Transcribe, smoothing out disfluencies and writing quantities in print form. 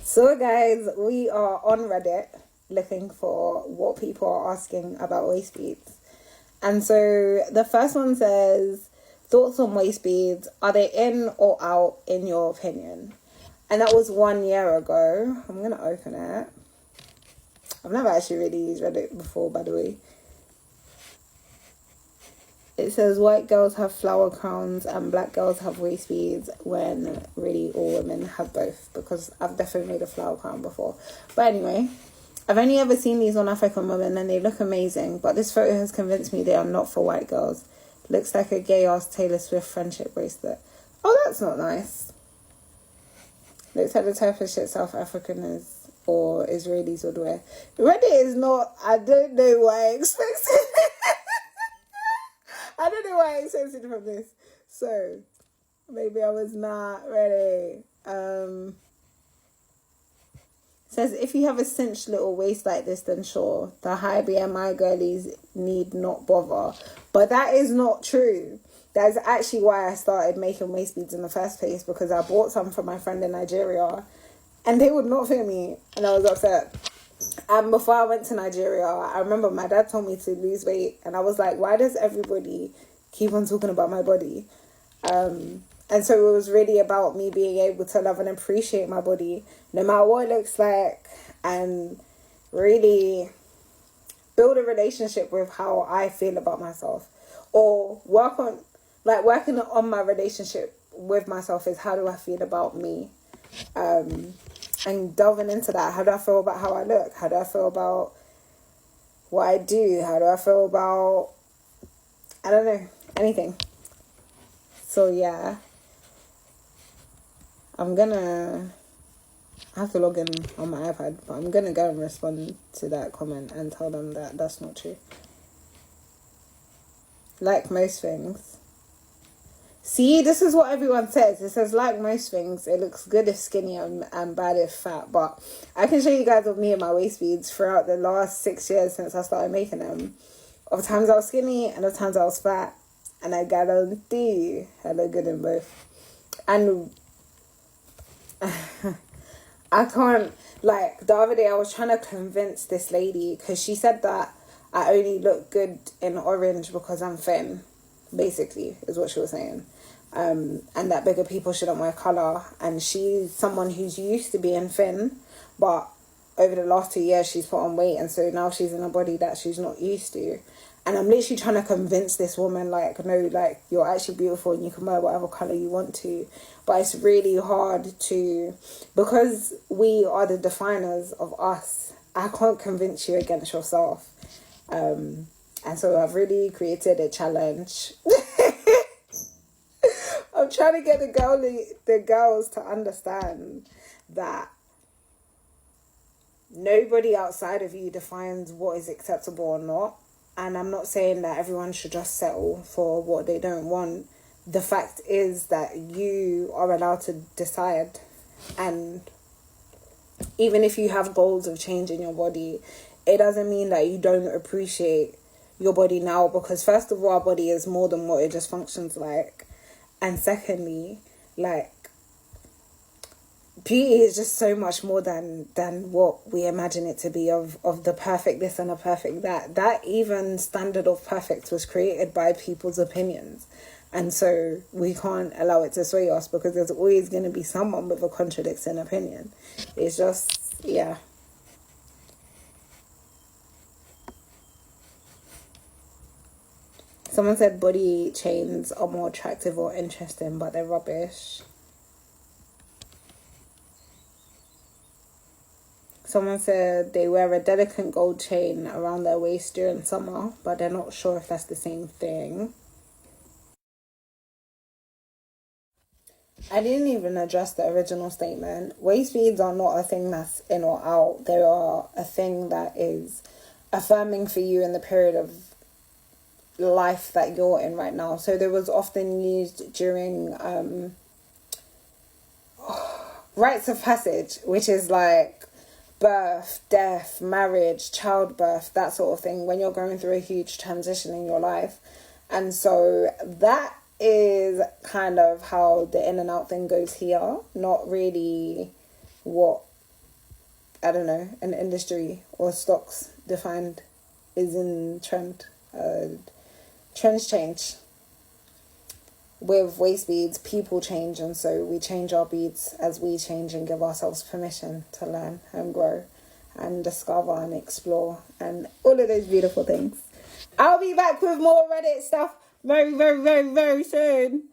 So guys, we are on Reddit looking for what people are asking about waist beads. And so the first one says, thoughts on waist beads, are they in or out in your opinion? And that was 1 year ago. I'm going to open it. I've never actually really used Reddit before, by the way. It says white girls have flower crowns and black girls have waist beads, when really all women have both, because I've definitely made a flower crown before. But anyway, I've only ever seen these on African women and they look amazing, but this photo has convinced me they are not for white girls. Looks like a gay ass Taylor Swift friendship bracelet. Oh, that's not nice. Looks like the type of shit South Africaners or Israelis would wear. Reddit is not, I don't know why I expected I don't know why I expected from this. So, maybe I was not ready. Says, if you have a cinched little waist like this, then sure, the high BMI girlies need not bother. But that is not true. That is actually why I started making waist beads in the first place, because I bought some from my friend in Nigeria and they would not fit me and I was upset. And before I went to Nigeria, I remember my dad told me to lose weight and I was like, why does everybody keep on talking about my body? And so it was really about me being able to love and appreciate my body, no matter what it looks like, and really build a relationship with how I feel about myself, or working on my relationship with myself is how do I feel about me, and delving into that. How do I feel about how I look? How do I feel about what I do? How do I feel about, I don't know, anything. So yeah, I have to log in on my iPad, but I'm gonna go and respond to that comment and tell them that that's not true. Like most things. See, this is what everyone says. It says, like most things, it looks good if skinny and bad if fat. But I can show you guys of me and my waist beads throughout the last 6 years since I started making them. Of times I was skinny and of times I was fat. And I guarantee I look good in both. And I can't, like, the other day I was trying to convince this lady, because she said that I only look good in orange because I'm thin, basically, is what she was saying. And that bigger people shouldn't wear colour. And she's someone who's used to being thin, but over the last 2 years she's put on weight, and so now she's in a body that she's not used to. And I'm literally trying to convince this woman, like, no, like, you're actually beautiful and you can wear whatever colour you want to. But it's really hard to, because we are the definers of us, I can't convince you against yourself. And so I've really created a challenge. I'm trying to get the girls to understand that nobody outside of you defines what is acceptable or not. And I'm not saying that everyone should just settle for what they don't want. The fact is that you are allowed to decide. And even if you have goals of changing your body, it doesn't mean that you don't appreciate your body now. Because first of all, our body is more than what it just functions like. And secondly, like, beauty is just so much more than what we imagine it to be, of the perfect this and the perfect that. That even standard of perfect was created by people's opinions. And so we can't allow it to sway us, because there's always going to be someone with a contradicting opinion. It's just, yeah. Someone said body chains are more attractive or interesting, but they're rubbish. Someone said they wear a delicate gold chain around their waist during summer, but they're not sure if that's the same thing. I didn't even address the original statement. Waist beads are not a thing that's in or out. They are a thing that is affirming for you in the period of life that you're in right now. So there was often used during rites of passage, which is like birth, death, marriage, childbirth, that sort of thing, when you're going through a huge transition in your life. And so that is kind of how the in and out thing goes here, not really what I don't know, an industry or stocks defined is in trend. Trends change. With waist beads, people change, and so we change our beads as we change and give ourselves permission to learn and grow and discover and explore and all of those beautiful things. I'll be back with more Reddit stuff very, very, very, very soon.